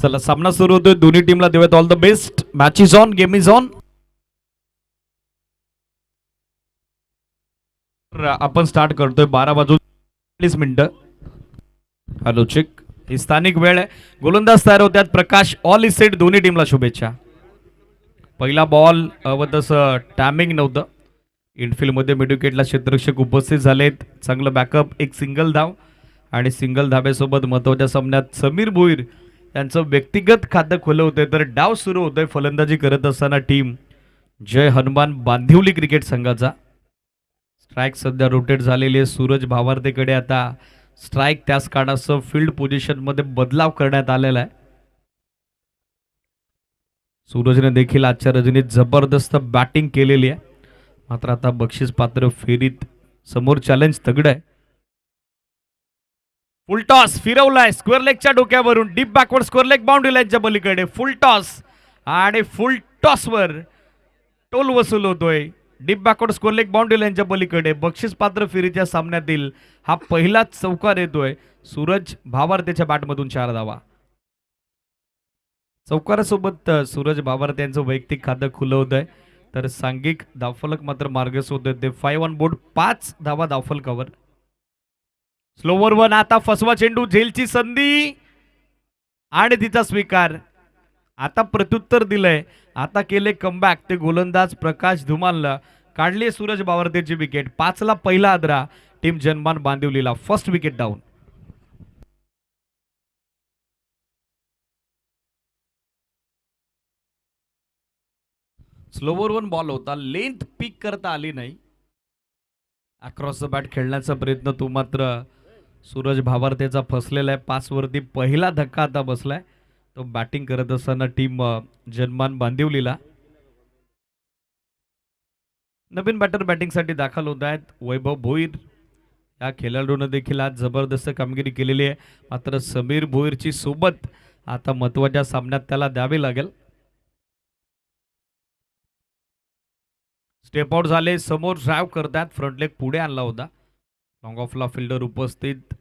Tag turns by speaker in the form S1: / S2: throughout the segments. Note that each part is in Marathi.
S1: चला सामना सुरू होतोय. दोन्ही टीमला देऊयात all the best. Match is on, game is on. आपण स्टार्ट करतोय 12:40. Hello check. ही स्थानिक वेळ आहे. गोलंदाज तयार होत्यात. प्रकाश ऑल इज सेट. दोन्ही टीमला शुभेच्छा. पहिला बॉल व तसं टायमिंग नव्हतं. इनफिल्डमध्ये मिडविकेटला क्षेत्ररक्षक उपस्थित झालेत. चांगलं बॅकअप. एक सिंगल धाव आणि सिंगल धाब्यासोबत महत्त्वाच्या सामन्यात समीर भोईर यांचं व्यक्तिगत खातं खुलं होतंय. तर डाव सुरू होतोय. फलंदाजी करत असताना टीम जय हनुमान बांदिवली क्रिकेट संघाचा. स्ट्राईक सध्या रोटेट झालेली आहे. सूरज भावार्थेकडे आता स्ट्राईक. त्याच कारणासह फील्ड पोझिशनमध्ये बदलाव करण्यात आलेला आहे. सूरजने देखील आजच्या रजनीत जबरदस्त बॅटिंग केलेली आहे. मात्र आता बक्षीस पात्र फेरीत समोर चॅलेंज तगड आहे. फुल टॉस फिरवलाय स्क्वेअर लेगच्या डोक्यावरून. Deep backward square leg boundary लाईनच्या पलीकडे. फुल टॉस आणि फुल टॉसवर टोल वसूल होतोय. Deep backward square leg boundary लाईनच्या पलीकडे. बक्षीस पात्र फेरीच्या सामन्यातील हा पहिलाच चौकार येतोय. सूरज भावार्थेच्या बॅटमधून 4 धावा. चौकारासोबत सूरज भावार्थे यांचं वैयक्तिक खातं खुलं होत आहे. तर सांघिक धावफलक मात्र मार्गस्थ होत ते 5 ऑन बोर्ड. 5 धावा धावफलकावर. Slower one. आता फसवा चेंडू. झेलची संधी आणि तिचा स्वीकार. आता प्रत्युत्तर दिलंय. आता केले कमबॅक. ते गोलंदाज प्रकाश धुमालला काढली सूरज भावार्थेची विकेट. 5ला पहिला आदरा टीम जनमान बांदिवलीला. First wicket down. Slower one ball होता. लेंथ पिक करता आली नाही. अक्रॉस द बॅट खेळण्याचा प्रयत्न तो मात्र सूरज भावार्थेचा फसलेला आहे. 5 वरती पहिला धक्का आता बसलाय. तो बॅटिंग करत असताना टीम जनमान बांदिवलीला. नवीन बॅटर बॅटिंगसाठी दाखल होत आहेत. वैभव भोईर या खेळाडूने देखील आज जबरदस्त कामगिरी केलेली आहे. मात्र समीर भोईरची सोबत आता महत्वाच्या सामन्यात त्याला द्यावी लागेल. स्टेप आउट झाले. समोर ड्राईव्ह करतात. फ्रंट लेग पुढे आणला होता. लॉंग ऑफला फिल्डर उपस्थित.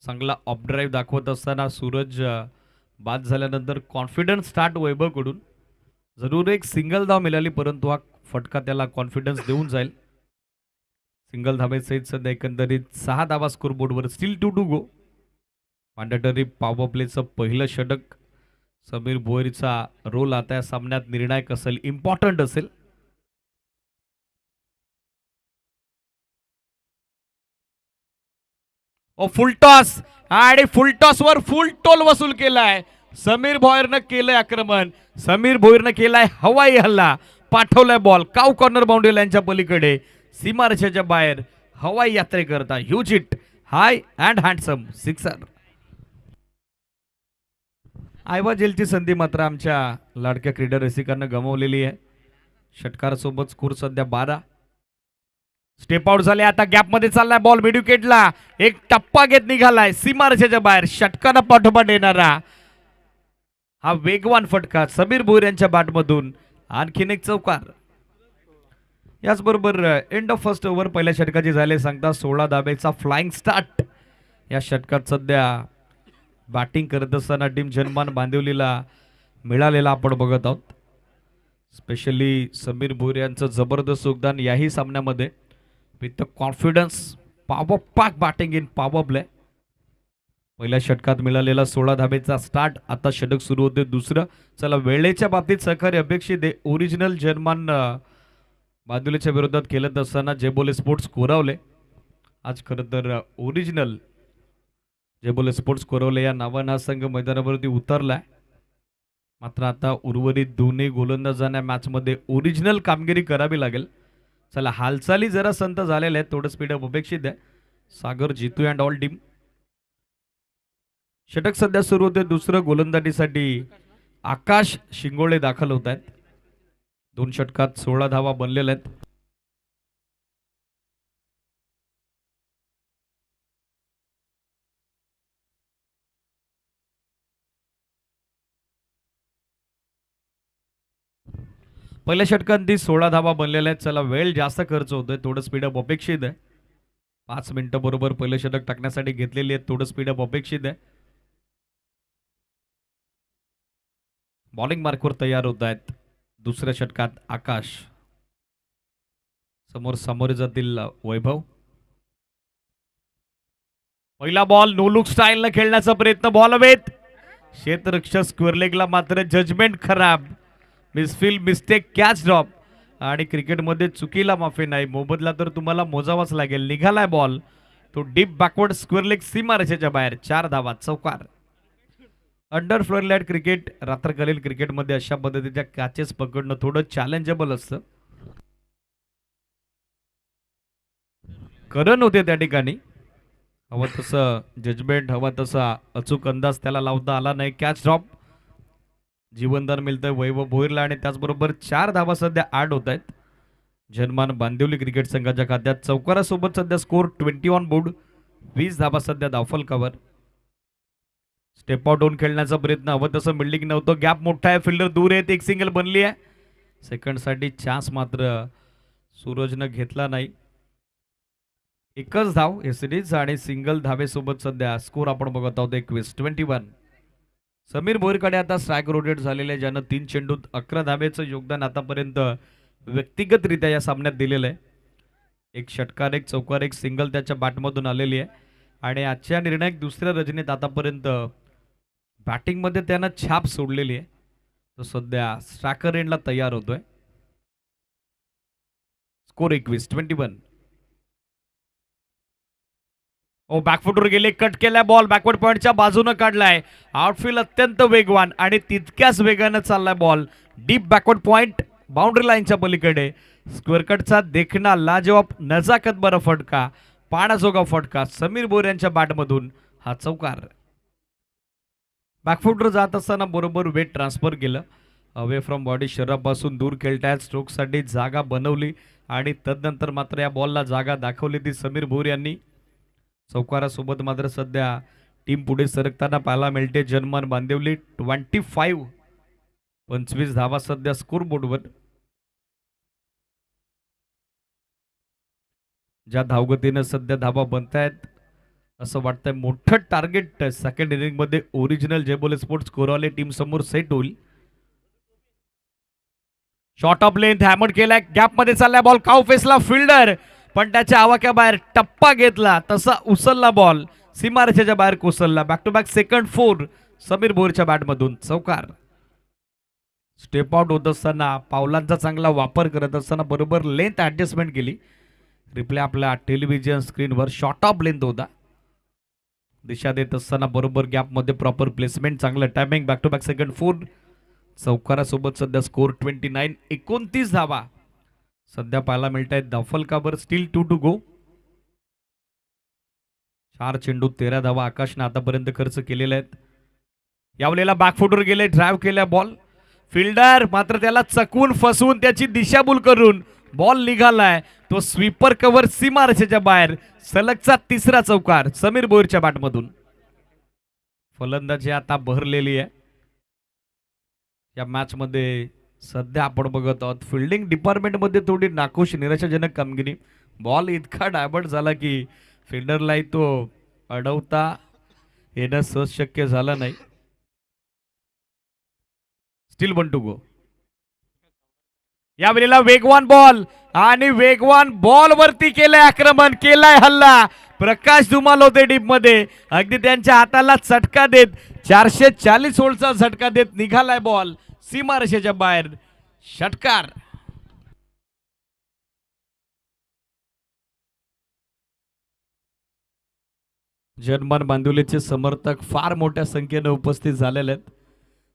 S1: चांगला ऑफ ड्राईव्ह दाखवत असताना सूरज बाद झाल्यानंतर कॉन्फिडन्स स्टार्ट वैभवकडून. जरूर एक सिंगल धाव मिळाली परंतु हा फटका त्याला कॉन्फिडन्स देऊन जाईल. सिंगल धावेसहित सध्या एकंदरीत 6 धावा स्कोरबोर्डवर. Still 2 to go. Mandatory power प्लेचं पहिलं षटक. समीर भोईरचा रोल आता या सामन्यात निर्णायक असेल. इम्पॉर्टंट असेल. फुल टॉस आणि फुल टॉस वर फुल टोल वसूल केलाय. समीर भोईरनं केलंय आक्रमण. समीर भोईरनं केलाय हवाई हल्ला. पाठवलाय बॉल काव कॉर्नर बाउंड्री लाईनच्या पलीकडे. सीमारेषेच्या बाहेर हवाई यात्रे करता huge hit. High and handsome sixer. आयवा जेलची संधी मात्र आमच्या लाडक्या क्रीडा रसिकांना गमावलेली आहे. षटकारासोबत स्कोर सध्या 12. स्टेप आउट झाले. आता गॅप मध्ये चाललाय बॉल. मिडविकेटला एक टप्पा घेत निघालाय सीमारेषेच्या बाहेर. षटकाला पाठोपाठ येणारा हा वेगवान फटका समीर भोईर यांच्या बॅटमधून. आणखीन एक चौकार. याचबरोबर एंड ऑफ फर्स्ट ओव्हर पहिल्या षटकाची झाले सांगता 16 धाब्याचा फ्लाइंग स्टार्ट. या षटकात सध्या बॅटिंग करत असताना टीम जनमान बांदिवलीला मिळालेला आपण बघत आहोत. स्पेशली समीर भोईर यांचं जबरदस्त योगदान याही सामन्यामध्ये. With confidence power pack batting in power play. पहिल्या षटकात मिळालेला 16 धाब्याचा स्टार्ट. आता षटक सुरू होते दुसरं. चला वेळेच्या बाबतीत सहकार्य अपेक्षित आहे. ओरिजिनल जनमान बांदिवलीच्या विरोधात खेळत असताना जेबोले स्पोर्ट्स कोरावले. आज खरं तर ओरिजिनल जेबोले स्पोर्ट्स कोरावले या नावानं हा संघ मैदानावरती उतरलाय. मात्र आता उर्वरित दोन्ही गोलंदाजांना मॅचमध्ये ओरिजिनल कामगिरी करावी लागेल. चला हालचाली जरा संत झालेल्या आहेत. थोडं स्पीडअप अपेक्षित आहे. सागर जितू अँड ऑल टीम. षटक सध्या सुरू होते दुसरं. गोलंदाजीसाठी आकाश शिंगोळे दाखल होत आहेत. 2 षटकात 16 धावा बनलेल्या आहेत. पहिल्या षटकांत 16 धावा बनलेल्या आहेत. चला वेळ जास्त खर्च होतोय. थोडं स्पीडअप अपेक्षित आहे. 5 मिनिटं बरोबर पहिलं षटक टाकण्यासाठी घेतलेली आहेत. थोडं स्पीडअप अपेक्षित आहे. बॉलिंग मार्कवर तयार होत आहेत. दुसऱ्या षटकात आकाश, समोर सामोरे जातील वैभव. पहिला बॉल नो लुक स्टाईल न खेळण्याचा प्रयत्न, बॉल हवेत. क्षेत्ररक्षक स्क्वेअर लेगला मात्र जजमेंट खराब, मिसफील्ड, मिस्टेक, कॅच ड्रॉप. आणि क्रिकेटमध्ये चुकीला माफी नाही, मोबदला तर तुम्हाला मोजावाच लागेल. निघालाय बॉल, तो डीप बॅकवर्ड स्क्वेअर लेग सीमारेषेच्या बाहेर. 4 धावा, चौकार. अंडर फ्लोअरलाइट क्रिकेट, रात्रकालीन क्रिकेटमध्ये अशा पद्धतीच्या कॅचेस पकडणं थोडं चॅलेंजेबल असतं. करण होते त्या ठिकाणी, हवं तसं जजमेंट, हवा तसा अचूक अंदाज त्याला लावता आला नाही. कॅच ड्रॉप, जीवनदान मिळतंय वैभव भोईरला आणि त्याचबरोबर 4 धावा सध्या ऍड होत आहेत जनमान बांदिवली क्रिकेट संघाच्या खात्यात. चौकारासोबत सध्या स्कोर 20 ऑन बोर्ड, 20 धावा सध्या धावफलकावर. स्टेप आउट होऊन खेळण्याचा प्रयत्न, हवं तसं बिल्डिंग नव्हतं. गॅप मोठा आहे, फिल्डर दूर आहेत, एक सिंगल बनली आहे. सेकंडसाठी चान्स मात्र सूरजनं घेतला नाही. एकच धाव सिरीज आणि सिंगल धावेसोबत सध्या स्कोर आपण बघत आहोत 21. समीर भोईरकडे आता स्ट्राईक रोटेट झालेले आहे, ज्यानं 3 चेंडूत 11 धावेचं योगदान आतापर्यंत व्यक्तिगतरित्या या सामन्यात दिलेलं आहे. एक षटकार, एक चौकार, एक सिंगल त्याच्या बॅटमधून आलेली आहे. आणि आजच्या निर्णायक दुसऱ्या रजनीत आतापर्यंत बॅटिंगमध्ये त्यानं छाप सोडलेली आहे. तो सध्या स्ट्रायकर एंडला तयार होतोय. स्कोर 21. ओ बॅकफुटवर गेले, कट केलाय बॉल, बॅकवर्ड पॉइंटच्या बाजूने काढलाय. आउटफील्ड अत्यंत वेगवान आणि तितक्याच वेगानं चाललाय ball. Deep backward point, boundary लाईनच्या पलीकडे. स्क्वेअर कटचा देखणा लाजवाब नजाकत बरा फटका, पाण्याजोगा फटका. समीर भोईर यांच्या बॅटमधून हा चौकार. बॅकफुटवर जात असताना बरोबर वेट ट्रान्सफर केलं, अवे फ्रॉम बॉडी, शरीरापासून दूर खेळतायत. स्ट्रोकसाठी जागा बनवली आणि तदनंतर मात्र या बॉलला जागा दाखवली ती समीर भोईर यांनी. चौकारासोबत मात्र सध्या टीम पुढे सरकताना पाहायला मिळते जनमान बांदिवली. 25 धावा सध्या स्कोर बोर्डवर. ज्या धावगतीनं सध्या धावा बनतायत असं वाटतंय मोठं टार्गेट सेकंड इनिंग मध्ये ओरिजिनल जयबोले स्पोर्ट्स कोराले टीम समोर सेट होईल. शॉर्ट ऑफ लेंथ हॅमर केलाय, गॅप मध्ये चाललाय बॉल, काउ फेसला फिल्डर, पण त्याच्या आवाक्याबाहेर टप्पा घेतला, तसा उचलला बॉल, सीमारेषेच्या बाहेर कोसळला. Back to back second 4 Sameer भोईरच्या बॅटमधून चौकार. स्टेप आउट होत असताना पावलांचा चांगला वापर करत असताना बरोबर लेंथ ऍडजस्टमेंट केली. रिप्ले आपल्या टेलिव्हिजन स्क्रीनवर शॉर्ट ऑफ लेंथ होता. दिशा देत असताना बरोबर गॅपमध्ये प्रॉपर प्लेसमेंट, चांगलं timing. Back to back second 4 चौकारासोबत सध्या स्कोर 29 धावा सध्या पाहायला मिळत आहेत धावफलकावर. स्टील 2 टू गो. 4 चेंडू 13 धावा आकाशने आतापर्यंत खर्च केलेल्या आहेत. यावेळेला बॅकफुटवर गेले, ड्राईव्ह केल्या बॉल, फिल्डर मात्र त्याला चकवून फसवून त्याची दिशाभूल करून बॉल निघालाय. तो स्वीपर कव्हर सीमारेषेच्या बाहेर. सलगचा 3रा चौकार समीर भोईरच्या बॅटमधून. फलंदाजी आता बहरलेली आहे या मॅच मध्ये. सध्या आपण बघत आहोत फिल्डिंग डिपार्टमेंटमध्ये थोडी नाखुश, निराशाजनक कामगिरी. बॉल इतका डायवर्ट झाला की फिल्डरलाही तो अडवता येणं सहज शक्य झालं नाही. Still 1 to go. यावेळेला वेगवान बॉल आणि वेगवान बॉल वरती केलंय आक्रमण, केलाय हल्ला. प्रकाश धुमाल होते डीप मध्ये, अगदी त्यांच्या हाताला चटका देत 440 होल्डचा झटका देत निघालाय बॉल सीमारेषेच्या बाहेर. षटकार. जनमान बांदिवलीचे समर्थक फार मोठ्या संख्येने उपस्थित झालेले आहेत,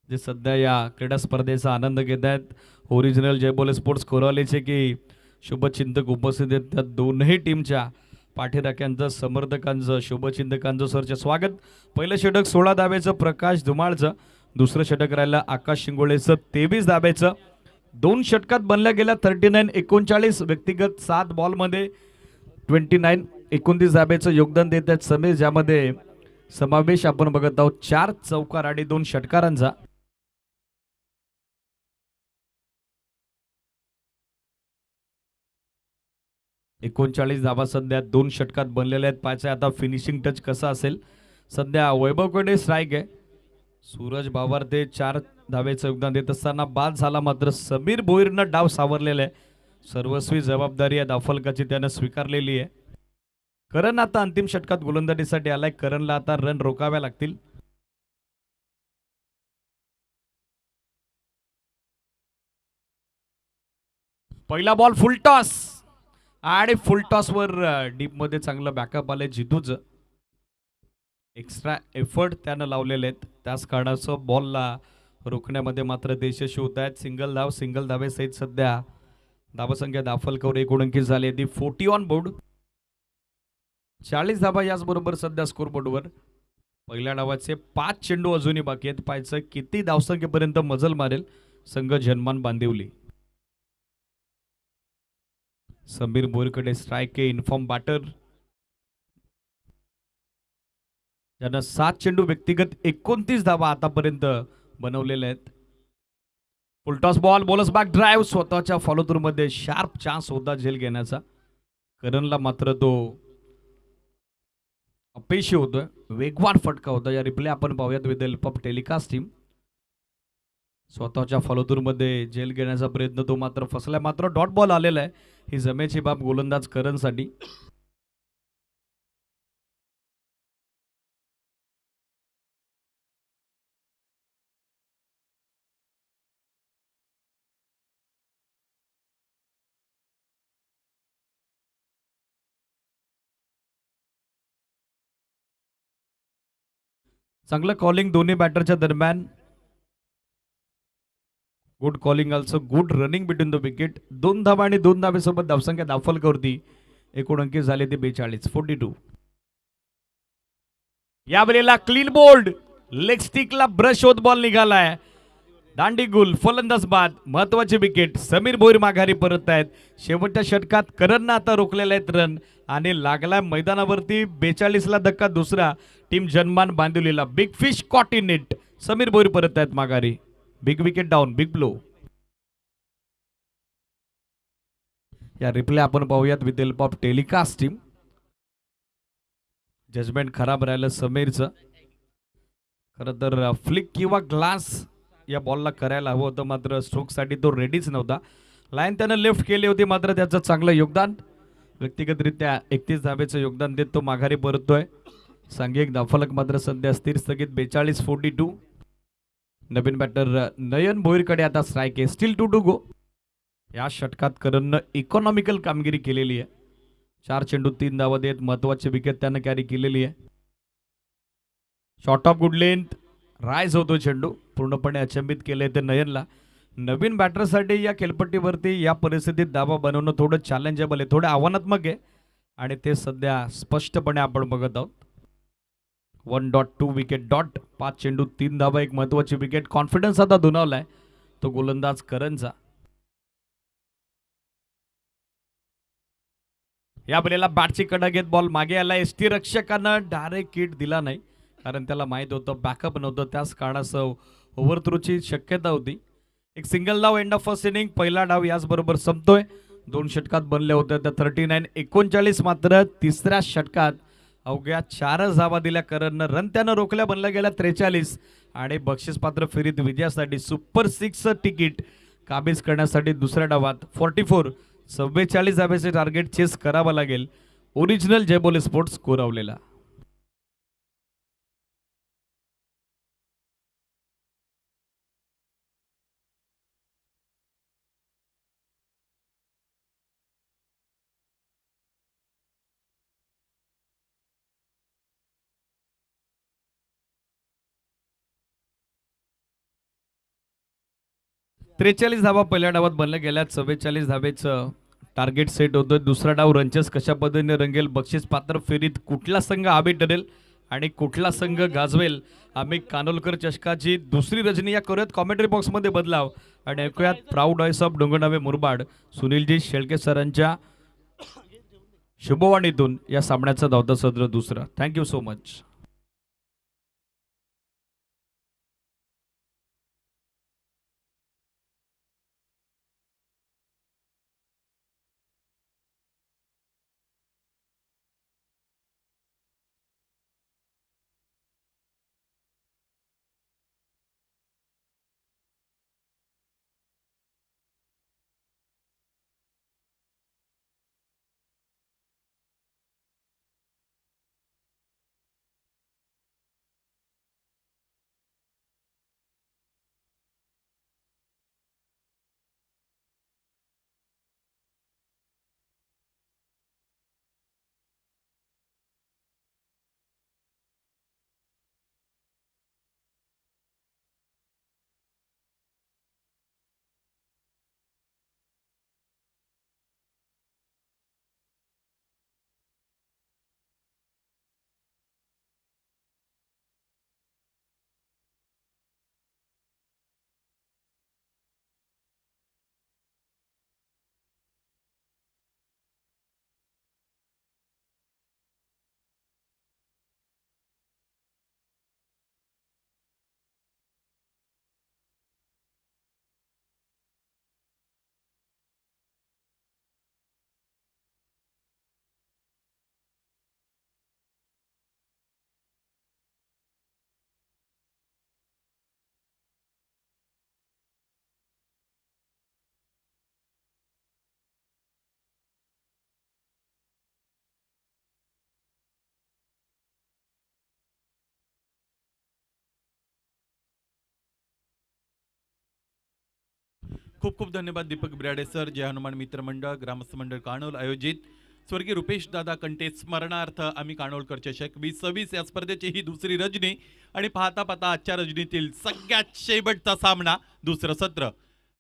S1: जे सध्या या क्रीडा स्पर्धेचा आनंद घेत आहेत. ओरिजिनल जयबोले स्पोर्ट्स कोरालेचे की शुभचिंतक उपस्थित आहेत. त्या दोन्ही टीमच्या पाठीराख्यांचं, समर्थकांचं, शुभचिंतकांचं सरचे स्वागत. पहिलं षटक 16 धाब्याचं प्रकाश धुमाळचं, दुसरं षटक राहिलं आकाश शिंगोळेचं 23 धाब्याचं. 2 षटकात बनल्या गेल्या 39-39 व्यक्तिगत 7 बॉलमध्ये 29-29 धाब्याचं योगदान देत आहेत समीर, ज्यामध्ये समावेश आपण बघत आहोत 4 चौकार आणि 2 षटकारांचा. एकोणचाळीस धावा सध्या 2 षटकात बनलेल्या आहेत. पाहायचं आता फिनिशिंग टच कसा असेल. सध्या वैभवकडे स्ट्राईक आहे, सूरज बाबर ते 4 धावेचं योगदान देत असताना बाद झाला, मात्र समीर भोईरनं डाव सावरलेला आहे. सर्वस्वी जबाबदारी या धावफलकाची त्यानं स्वीकारलेली आहे. करण आता अंतिम षटकात गोलंदाजीसाठी आलाय. करणला आता रन रोखाव्या लागतील. पहिला बॉल फुलटॉस आणि फुलटॉसवर डीप मध्ये चांगलं बॅकअप आलंय जितूच. एक्स्ट्रा एफर्ट त्यानं लावलेले आहेत. त्याच कारणाचं बॉलला रोखण्यामध्ये मात्र ते यशस्वी होत आहेत. सिंगल धावेसहित सध्या धावसंख्या दाफलकावर 1 अंकित झाली आहे. ती 40 ऑन बोर्ड. 40 धावा याचबरोबर सध्या स्कोरबोर्डवर. पहिल्या डावाचे 5 चेंडू अजूनही बाकी आहेत. पाहायचं किती धावसंख्येपर्यंत मजल मारेल संघ जनमान बांदिवली. समीर बोरकडे स्ट्राईक आहे. इन्फॉर्म बॅटर ज्यानं 7 चेंडू व्यक्तिगत 29 धावा आतापर्यंत बनवलेल्या आहेत. फुलटॉस बॉल, बोलस बॅक ड्राईव्ह, स्वतःच्या फॉलो थ्रू मध्ये शार्प चान्स होता झेल घेण्याचा. करणला मात्र तो अपयशी होतोय. वेगवान फटका होता. या रिप्ले आपण पाहूयात with help of telecast team. स्वतःच्या फॉलोथ्रू मध्ये झेल घेण्याचा प्रयत्न तो मात्र फसलाय. मात्र डॉट बॉल आलेला आहे. ही जमेची बाब गोलंदाज करणसाठी. चांगलं कॉलिंग दोन्ही बॅटरच्या दरम्यान. Good calling also good running between the wicket. 2 धावा आणि 2 धावेसोबत धावसंख्या दाफलकावरती 1 अंकित झाले ते 42 42. या वेळेला क्लीन बोल्ड, लेग स्टिकला ब्रश होत बॉल निघालाय. दांडी गुल, फलंदाज बाद, महत्वाची विकेट. समीर भोईर माघारी परत आहेत. शेवटच्या षटकात करणनं आता रोखलेले आहेत रन आणि लागलाय मैदानावरती 42 ला धक्का दुसरा टीम जनमान बांदिवलीला. Big fish caught in it. Sameer Bhoir परत आहेत माघारी. Big wicket down, big blow. या रिप्ले आपण पाहूयात with help of telecast team. Judgement खराब राहिलं समीरचं. खरं तर फ्लिक किंवा ग्लास या बॉलला करायला हवं होतं, मात्र स्ट्रोकसाठी तो रेडीच नव्हता. लाईन त्यानं लेफ्ट केली होती, मात्र त्याचं चांगलं योगदान. व्यक्तिगतरित्या 31 धावेचं योगदान देत तो माघारी परततोय. सांघिक धावफलक मात्र सध्या स्थिर स्थगित 42-42. नवीन बॅटर नयन भोईरकडे आता स्ट्राईक आहे. Still 2 to go. या षटकात करणनं इकॉनॉमिकल कामगिरी केलेली आहे. 4 चेंडू 3 धावा देत महत्वाची विकेट त्यानं कॅरी केलेली आहे. Short of good length, rise होतो चेंडू. पूर्णपणे अचंबित केलंय ते नयनला. नवीन बॅटरसाठी या खेळपट्टीवरती या परिस्थितीत धावा बनवणं थोडं चॅलेंजेबल आहे, थोडं आव्हानात्मक आहे आणि ते सध्या स्पष्टपणे आपण बघत आहोत. 1.2 विकेट डॉट. 5 चेंडू 3 धावा, एक महत्वाची विकेट. कॉन्फिडन्स आता दुणावलाय तो गोलंदाज करणचा. या वेळेला बॅटची कडा घेत बॉल मागे आला. एसटी रक्षकानं डायरेक्ट किट दिला नाही, कारण त्याला माहित होतं बॅकअप नव्हतं. त्याच कारणासह ओव्हरथ्रोची शक्यता होती. एक सिंगल डाव एंड ऑफ फर्स्ट इनिंग. पहिला डाव याचबरोबर संपतोय. 2 षटकात बनले होते तर 39-39. मात्र तिसऱ्या षटकात अवघ्या 4 धावा दिल्या करणनं. रन त्यानं रोखल्या, बनल्या गेल्या 43 आणि बक्षीसपात्र फेरीत विजयासाठी सुपर 6 तिकीट काबीज करण्यासाठी दुसऱ्या डावात 44 धावेचे टार्गेट चेस करावं लागेल ओरिजिनल जयबोले स्पोर्ट्स कोरावलेला. त्रेचाळीस धावा पहिल्या डावात बनल्या गेल्या. 44 धावेचं टार्गेट सेट होतं. दुसरा डाव रंचेस कशा पद्धतीने रंगेल, बक्षीस पात्र फेरीत कुठला संघ आबी ठरेल आणि कुठला संघ गाजवेल, आम्ही कानोलकर चषकाची दुसरी रजनी या करूयात कॉमेंट्री बॉक्समध्ये बदलाव आणि ऐकूयात proud voice of Dongarnave Murbad Sunilji Shelke सरांच्या शुभवाणीतून या सामन्याचा धावता सदर दुसरा. Thank you so much.
S2: खूप खूप धन्यवाद दीपक बिराडे सर, जय हनुमान मित्र मंडळ, ग्रामस्थ मंडळ काणोल आयोजित स्वर्गीय रुपेश दादा कंटे स्मरणार्थ आम्ही काणोलकर चषक 2026 या स्पर्धेची ही दुसरी रजनी आणि पाहता पाहता आजच्या रजनीतील सगळ्यात शेवटचा सामना, दुसरं सत्र.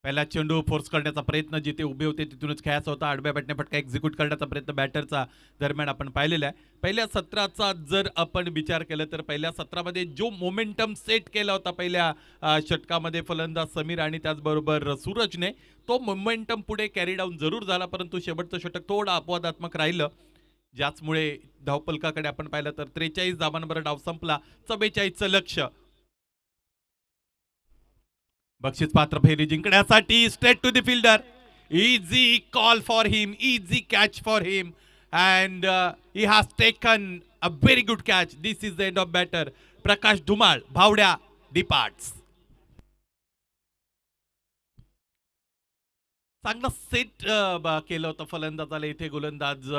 S2: पहिला चेंडू फोर्स करण्याचा प्रयत्न जिथे उभे होते तिथूनच खेळायचा होता, आडव्या बॅटने फटका एक्झिक्यूट करण्याचा प्रयत्न बॅटरचा दरम्यान आपण पाहिलेला आहे. पहिल्या सत्राचा जर आपण विचार केला तर पहिल्या सत्रामध्ये जो मोमेंटम सेट केला होता पहिल्या षटकामध्ये फलंदाज समीर आणि त्याचबरोबर सूरजने, तो मोमेंटम पुढे कॅरी डाऊन जरूर झाला, परंतु शेवटचं षटक थोडं अपवादात्मक राहिलं, ज्याचमुळे धावपलकाकडे आपण पाहिलं तर 43 धावांवर डाव संपला. 44चं लक्ष. बक्षीस पात्र फेरी जिंकण्यासाठी straight to the fielder. Easy call for him, easy catch for him, and he has taken a very good catch. This is the end of batter. Prakash Dhumal, भावड्या डिपार्ट्स. चांगला सेट केलं होतं फलंदाजाला इथे गोलंदाज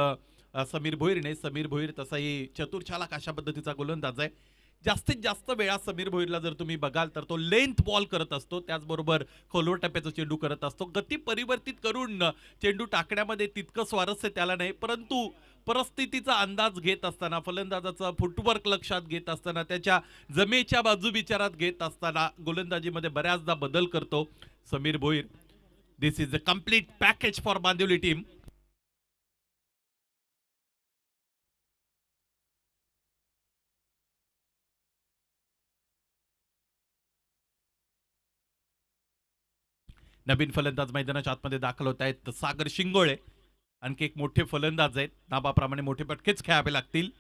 S2: समीर भोईरने. समीर भोईर तसाही चतुर्चालक अशा पद्धतीचा गोलंदाज आहे. जास्तीत जास्त वेळा समीर भोईरला जर तुम्ही बघाल तर तो लेंथ बॉल करत असतो, त्याचबरोबर खोलवर टप्प्याचा चेंडू करत असतो. गती परिवर्तित करून चेंडू टाकण्यामध्ये तितकं स्वारस्य त्याला नाही, परंतु परिस्थितीचा अंदाज घेत असताना, फलंदाजाचा फुटवर्क लक्षात घेत असताना, त्याच्या जमेच्या बाजू विचारात घेत असताना गोलंदाजीमध्ये बऱ्याचदा बदल करतो Sameer Bhoir. This is a complete package for Bandivali team. नवीन फलंदाज मैदानाच्या आतमध्ये दाखल होत आहेत सागर शिंगोळे. आणखी एक मोठे फलंदाज आहेत, नावाप्रमाणे मोठे पटकेच खेळावे लागतील.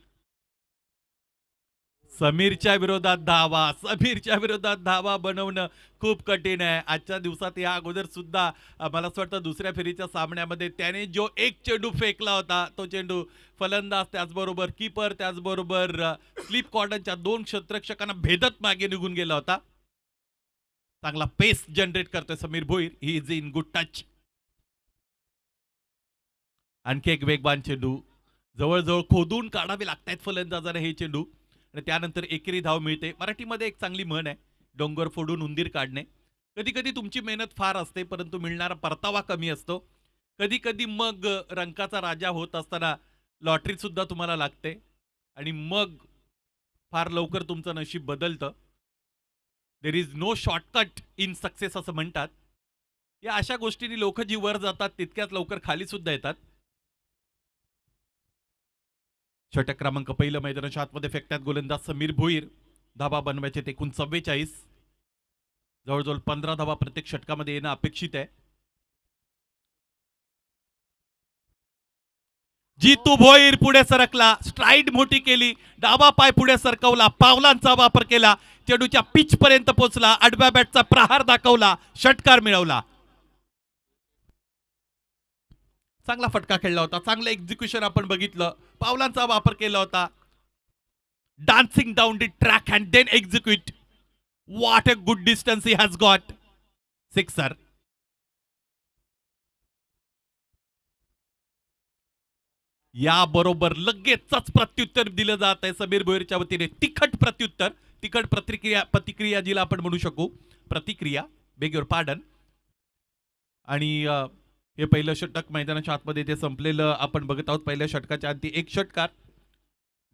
S2: समीरच्या विरोधात धावा, समीरच्या विरोधात धावा बनवणं खूप कठीण आहे आजच्या दिवसात. या अगोदर सुद्धा मला असं वाटतं दुसऱ्या फेरीच्या सामन्यामध्ये त्याने जो एक चेंडू फेकला होता, तो चेंडू फलंदाज त्याचबरोबर कीपर त्याचबरोबर स्लीप कॉर्डनच्या 2 क्षेत्ररक्षकांना भेदत मागे निघून गेला होता. चांगला पेस जनरेट करतोय Sameer Bhoir. He is in good touch. आणखी एक वेगवान चेंडू, जवळजवळ खोदून काढावे लागतायत फलंदाजाने हे चेंडू, आणि त्यानंतर एकेरी धाव मिळते. मराठीमध्ये एक चांगली म्हण आहे, डोंगर फोडून उंदीर काढणे. कधी कधी तुमची मेहनत फार असते, परंतु मिळणारा परतावा कमी असतो. कधी कधी मग रंकाचा राजा होत असताना लॉटरी सुद्धा तुम्हाला लागते, आणि मग फार लवकर तुमचं नशीब बदलतं. There is no shortcut in success असं म्हणतात. या अशा गोष्टींनी लोक जी वर जातात तितक्याच लवकर खाली सुद्धा येतात. षटक क्रमांक पहिलं मैदानाच्या आतमध्ये फेकतात गोलंदाज समीर भोईर. धाबा बनवायचे ते एकूण 44. जवळजवळ 15 धाबा प्रत्येक षटकामध्ये येणं अपेक्षित आहे. जितू भोईर पुढे सरकला, स्ट्राईड मोठी केली, डावा पाय पुढे सरकवला, पावलांचा वापर केला, चेंडूच्या पिच पर्यंत पोहोचला, आडव्या बॅटचा प्रहार दाखवला, षटकार मिळवला. चांगला फटका खेळला होता, चांगलं एक्झिक्युशन आपण बघितलं, पावलांचा वापर केला होता. Dancing down the track and then execute. What a good distance he has got. Sixer. याबरोबर लगेचच प्रत्युत्तर दिलं जात आहे समीर भोईरच्या वतीने. तिखट प्रत्युत्तर, तिखट प्रतिक्रिया जिला आपण म्हणू शकू, प्रतिक्रिया, बेग युअर पार्डन. आणि हे पहिलं षटक मैदानाच्या आतमध्ये ते संपलेलं आपण बघत आहोत. पहिल्या षटकाच्या आधी 1 षटकार,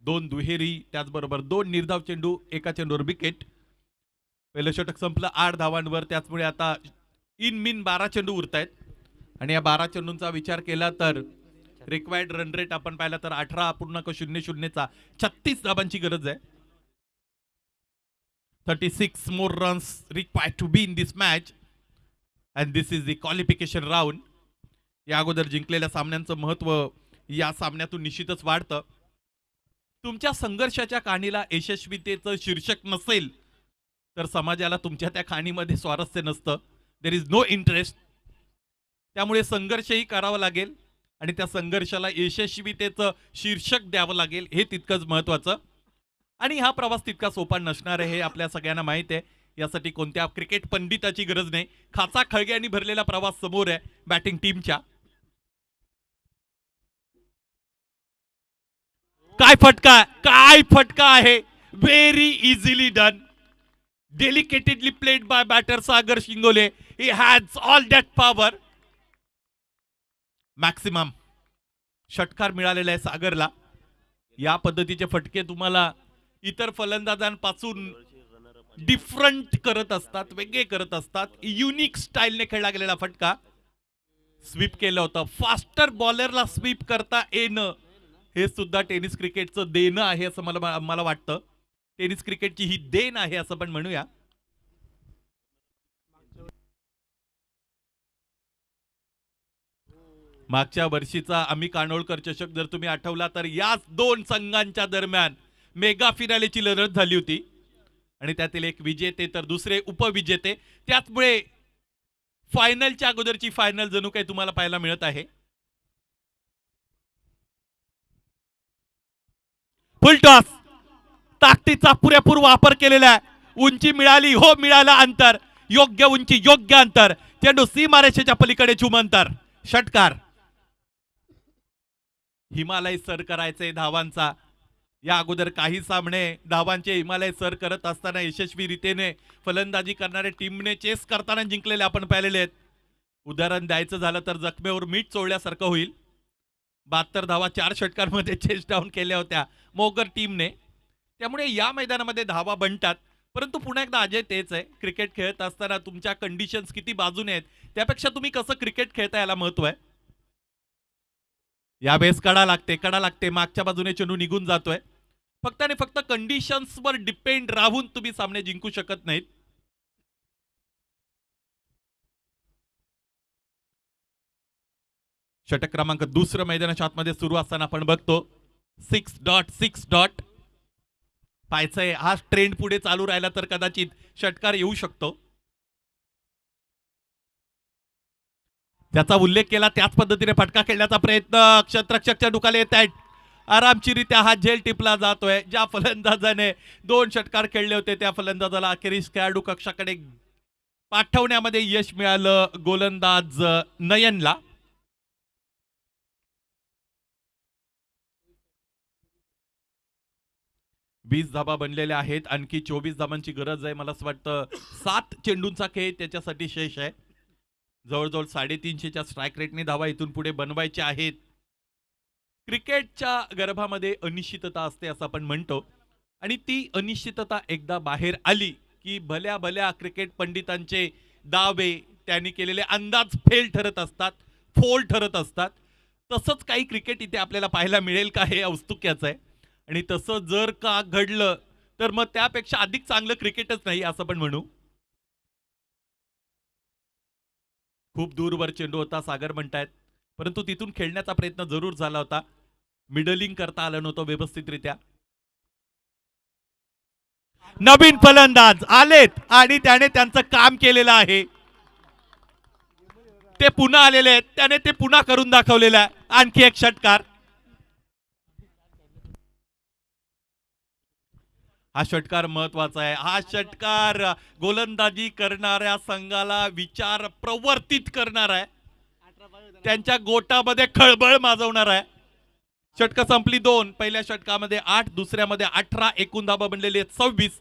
S2: 2 दुहेरी, त्याचबरोबर 2 निर्धाव चेंडू, एका चेंडूवर विकेट. पहिलं षटक संपलं 8 धावांवर. त्याचमुळे आता इन मिन 12 चेंडू उरत आहेत, आणि या 12 चेंडूंचा विचार केला तर रिक्वायर्ड रन रेट आपण पाहिला तर 18.00चा 36 धाबांची गरज आहे. 36 more runs required to be in this match, and this is the qualification round. या अगोदर जिंकलेल्या सामन्यांचं महत्व या सामन्यातून निश्चितच वाढतं. तुमच्या संघर्षाच्या कहाणीला यशस्वीतेचं शीर्षक नसेल तर समाजाला तुमच्या त्या कहाणीमध्ये स्वारस्य नसतं. There is no interest. त्यामुळे संघर्षही करावा लागेल, आणि त्या संघर्षाला यशस्वीतेचं शीर्षक द्यावं लागेल, हे तितकंच महत्वाचं. आणि हा प्रवास तितका सोपा नसणार आहे हे आपल्या सगळ्यांना माहित आहे. यासाठी कोणत्या क्रिकेट पंडिताची गरज नाही. खाचा खळग्यांनी भरलेला प्रवास समोर आहे बॅटिंग टीमच्या. काय फटका, काय फटका आहे. Very easily done. delicatedly played by batter Sagar Shingole. He has all that power. Maximum षटकार मिळालेला आहे सागरला. या पद्धतीचे फटके तुम्हाला इतर फलंदाजांपासून डिफरंट करत असतात, वेगळे करत असतात. युनिक स्टाईलने खेळला गेलेला फटका. स्वीप केलं होतं. फास्टर बॉलरला स्वीप करता येणं हे सुद्धा टेनिस क्रिकेटचं देणं आहे असं मला वाटतं. टेनिस क्रिकेटची ही देण आहे असं पण म्हणूया. मागच्या वर्षीचा आम्ही कानोळकर चषक जर तुम्ही आठवला तर याच दोन संघांच्या दरम्यान मेगा फिनालेची लढत झाली होती आणि त्यातील एक विजेते तर दुसरे उपविजेते. त्याचमुळे फायनलच्या अगोदरची फायनल जणू काही तुम्हाला पाहायला मिळत आहे. फुल टॉस, ताकदीचा पुरेपूर वापर केलेला आहे. उंची मिळाली, हो मिळालं अंतर, योग्य उंची योग्य अंतर. चेंडू सीमारेषेच्या पलीकडे झुमंतर. षटकार. हिमालय सर करायचे धावांचा. या अगोदर काही सामने धावांचे हिमालय सर करत असताना यशस्वी रीतीने फलंदाजी करणाऱ्या टीमने चेस करताना जिंकलेले आपण पाहिलेले आहेत. उदाहरण द्यायचं झालं तर जखमेवर मीठ चोळल्यासारखं होईल. 72 धावा 4 षटकांमध्ये चेस डाऊन केल्या होत्या मोगर टीमने. त्यामुळे या मैदानामध्ये धावा बनतात. परंतु पुन्हा एकदा अजय तेच आहे, क्रिकेट खेळत असताना तुमच्या कंडिशन्स किती बाजूने आहेत त्यापेक्षा तुम्ही कसं क्रिकेट खेळता याला महत्व आहे. यावेळेस कडा लागते, मागच्या बाजूने चेंडू निघून जातोय. फक्त आणि फक्त कंडिशन्सवर डिपेंड राहून तुम्ही सामने जिंकू शकत नाहीत. षटक क्रमांक दुसरं मैदानाच्या आतमध्ये सुरू असताना आपण बघतो 6.6. पाहायचंय हा ट्रेंड पुढे चालू राहिला तर कदाचित षटकार येऊ शकतो. त्याचा उल्लेख केला त्याच पद्धतीने फटका खेळण्याचा प्रयत्न क्षेत्ररक्षकच्या डुकाला येत आहेत. आरामशीरित्या हा झेल टिपला जातोय. ज्या फलंदाजाने 2 षटकार खेळले होते त्या फलंदाजाला अखेरीस खेळाडू कक्षाकडे पाठवण्यामध्ये यश मिळालं गोलंदाज नयनला. वीस धाबा बनलेल्या आहेत. आणखी 24 धाबांची गरज आहे. मला असं वाटतं 7 चेंडूंचा खेळ त्याच्यासाठी शेष आहे. जवळजवळ 350च्या स्ट्राईक रेटने धावा इथून पुढे बनवायच्या आहेत. क्रिकेटच्या गर्भामध्ये अनिश्चितता असते असं आपण म्हणतो आणि ती अनिश्चितता एकदा बाहेर आली की भल्या भल्या क्रिकेट पंडितांचे दावे त्यांनी केलेले अंदाज फेल ठरत असतात, फोल ठरत असतात. तसंच काही क्रिकेट इथे आपल्याला पाहायला मिळेल का हे औत्सुक्याचं आहे. आणि तसं जर का घडलं तर मग त्यापेक्षा अधिक चांगलं क्रिकेटच नाही असं पण म्हणू. खूप दूरवर चेंडू होता सागर म्हणतायत, परंतु तिथून खेळण्याचा प्रयत्न जरूर झाला होता. मिडलिंग करता आलं नव्हतं व्यवस्थितरित्या. नवीन फलंदाज आलेत आणि त्याने त्यांचं काम केलेलं आहे. ते पुन्हा आलेले आहेत, त्याने ते पुन्हा करून दाखवलेलं आहे. आणखी एक षटकार. हा षटकार महत्वाचा आहे. हा षटकार गोलंदाजी करणाऱ्या संघाला विचार प्रवर्तित करणार आहे. त्यांच्या गोटामध्ये खळबळ माजवणार आहे. षटक संपली 2. पहिल्या षटकामध्ये 8, दुसऱ्यामध्ये 18. एकूण धाबा बनलेली आहेत 26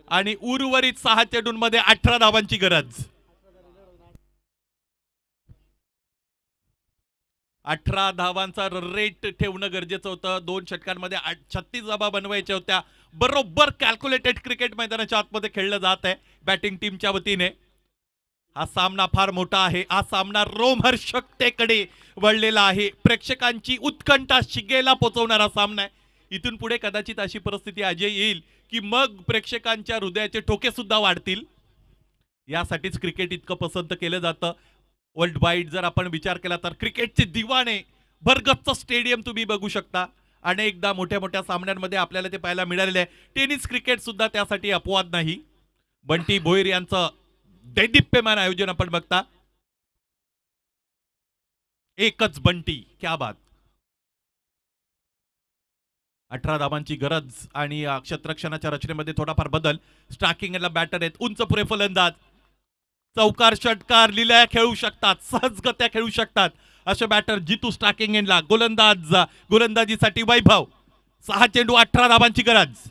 S2: आणि उर्वरित 6 चेंडूंमध्ये 18 धावांची गरज. 18 धावांचा रेट ठेवणं गरजेचं होतं. 2 षटकांमध्ये 36 धाबा बनवायच्या होत्या. बरोबर कॅल्क्युलेटेड क्रिकेट मैदानाच्या आतमध्ये खेळलं जात आहे बॅटिंग टीमच्या वतीने. हा सामना फार मोठा आहे. हा सामना रोमहर्षकतेकडे वळलेला आहे. प्रेक्षकांची उत्कंठा शिगेला पोचवणारा सामना आहे. इथून पुढे कदाचित अशी परिस्थिती अजय येईल की मग प्रेक्षकांच्या हृदयाचे ठोके सुद्धा वाढतील. यासाठीच क्रिकेट इतकं पसंत केलं जातं. वर्ल्ड वाईड जर आपण विचार केला तर क्रिकेटचे दिवाणे भरगच्च स्टेडियम तुम्ही बघू शकता. अनेकदा मोठ्या मोठ्या सामन्यांमध्ये आपल्याला ते पाहायला मिळालेले आहे. टेनिस क्रिकेट सुद्धा त्यासाठी अपवाद नाही. बंटी भोईर यांचं दैदिप्यमान आयोजन आपण बघता. एकच बंटी, क्या बात. 18 धाबांची गरज आणि क्षेत्ररक्षणाच्या रचनेमध्ये थोडाफार बदल. स्ट्रायकिंगला बॅटर आहेत, उंच पुरे फलंदाज. चौकार षटकार लिलया खेळू शकतात, सहजगत्या खेळू शकतात असे बॅटर जितू स्ट्रायकिंग एंडला. गोलंदाजीसाठी वैभव. 6 चेंडू 18 धाबांची गरज.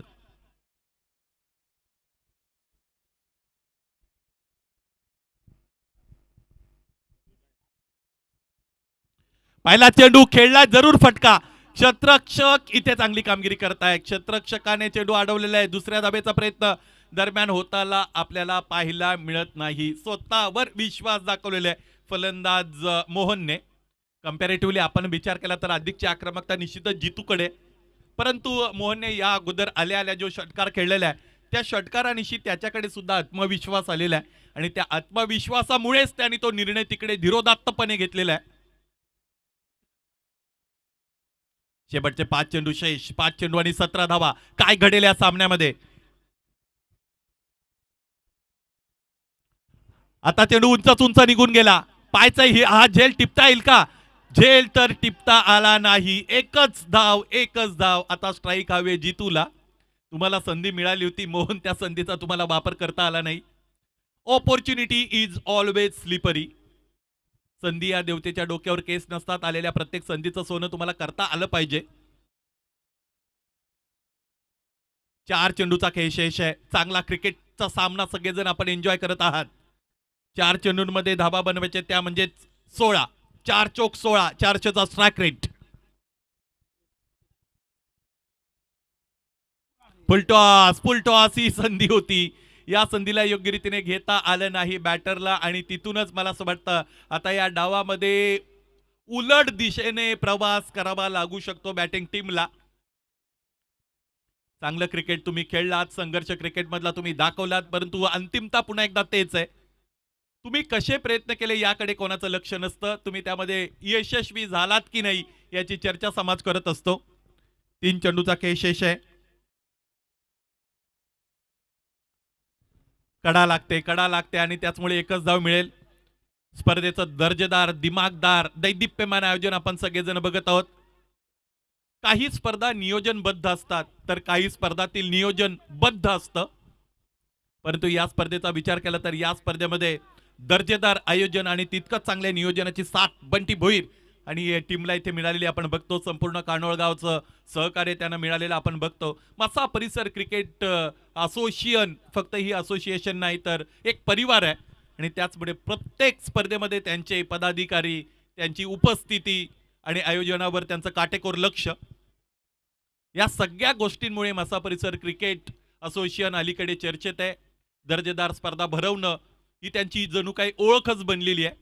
S2: पहिला चेंडू खेळला, जरूर फटका. क्षेत्ररक्षक इथे चांगली कामगिरी करताय. क्षेत्ररक्षकाने चेंडू अडवलेला आहे. दुसऱ्या धाबेचा प्रयत्न दरम्यान होताना आपल्याला पाहायला मिळत नाही. स्वतःवर विश्वास दाखवलेला आहे फलंदाज मोहनने. कम्पॅरेटिव्हली आपण विचार केला तर अधिकची आक्रमकता निश्चितच जितूकडे, परंतु मोहनने या अगोदर आल्या जो षटकार खेळलेला आहे त्या षटकारानिशी त्याच्याकडे सुद्धा आत्मविश्वास आलेला आहे आणि त्या आत्मविश्वासामुळेच त्यांनी तो निर्णय तिकडे धीरोदात्तपणे घेतलेला आहे. शेवटचे 5 चेंडू शेष, 5 चेंडू आणि 17 धावा. काय घडेल या सामन्यामध्ये? आता चेंडू उंच उंच निघून गेला. पायचा हा झेल टिपता येईल का? झेल तर टिपता आला नाही. एकच धाव. आता स्ट्राईक हवे जितूला. तुम्हाला संधी मिळाली होती मोहन, त्या संधीचा तुम्हाला वापर करता आला नाही. Opportunity is always slippery. संधी या देवतेच्या डोक्यावर केस नसतात. आलेल्या प्रत्येक संधीचं सोनं तुम्हाला करता आलं पाहिजे. 4 चेंडूचा खेळ शेष आहे. चांगला क्रिकेटचा सामना सगळेजण आपण एन्जॉय करत आहात. 4 चेंडूंमध्ये धाबा बनवायचे, त्या म्हणजे 16. 4 चोक 16, 400चा स्ट्राईक रेट. फुलटॉस ही संधी होती. या संधीला योग्य रीतीने घेता आलं नाही बॅटरला आणि तिथूनच मला असं वाटतं आता या डावामध्ये उलट दिशेने प्रवास करावा लागू शकतो बॅटिंग टीमला. चांगलं क्रिकेट तुम्ही खेळलात, संघर्ष क्रिकेटमधला तुम्ही दाखवलात, परंतु अंतिमता पुन्हा एकदा तेच आहे. तुम्ही कसे प्रयत्न केले याकडे कोणाचं लक्ष नसतं. तुम्ही त्यामध्ये यशस्वी झालात की नाही याची चर्चा समाज करत असतो. 3 चेंडूचा खेळ शेष आहे. कडा लागते आणि त्याचमुळे एकच धाव मिळेल. स्पर्धेचं दर्जेदार, दिमागदार, दैदिप्यमान आयोजन आपण सगळेजण बघत आहोत. काही स्पर्धा नियोजनबद्ध असतात तर काही स्पर्धातील नियोजन बद्ध असतं, परंतु या स्पर्धेचा विचार केला तर या स्पर्धेमध्ये दर्जेदार आयोजन आणि तितकंच चांगल्या नियोजनाची साथ बंटी भोईर आणि टीमला इथे मिळालेली आपण बघतो. संपूर्ण कानोळगावचं सहकार्य त्यांना मिळालेलं आपण बघतो. मसा परिसर क्रिकेट असोसिएशन फक्त ही असोसिएशन नाही तर एक परिवार आहे आणि त्याचमुळे प्रत्येक स्पर्धेमध्ये त्यांचे पदाधिकारी, त्यांची उपस्थिती आणि आयोजनावर त्यांचं काटेकोर लक्ष, या सगळ्या गोष्टींमुळे मसा परिसर क्रिकेट असोसिएशन अलीकडे चर्चेत आहे. दर्जेदार स्पर्धा भरवणं ही त्यांची जणू काही ओळखच बनलेली आहे.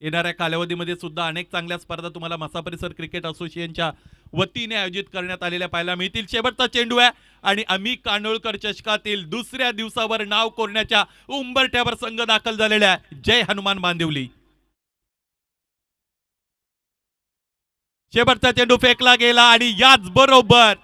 S2: येणाऱ्या कालावधीमध्ये सुद्धा अनेक चांगल्या स्पर्धा तुम्हाला मसा परिसर क्रिकेट असोसिएशनच्या वतीने आयोजित करण्यात आलेल्या पाहायला मिळतील. शेवटचा चेंडू आहे आणि आम्ही कानोळकर चषकातील दुसऱ्या दिवसावर नाव कोरण्याच्या उंबरठ्यावर संघ दाखल झालेला आहे. जय हनुमान बांदिवली. शेवटचा चेंडू फेकला गेला आणि याच बरोबर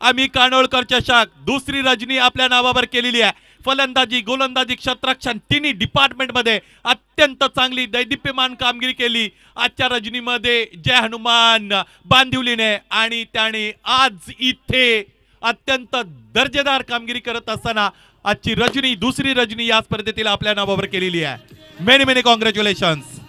S2: आम्ही कानोळकर चषक दुसरी रजनी आपल्या नावावर केलेली आहे. फलंदाजी, गोलंदाजी, क्षेत्ररक्षण तिन्ही डिपार्टमेंट मध्ये अत्यंत चांगली दैदिप्यमान कामगिरी केली आजच्या रजनीमध्ये जय हनुमान बांदिवलीने आणि त्याने आज इथे अत्यंत दर्जेदार कामगिरी करत असताना आजची रजनी, दुसरी रजनी या स्पर्धेतील आपल्या नावावर केलेली आहे. Many many congratulations.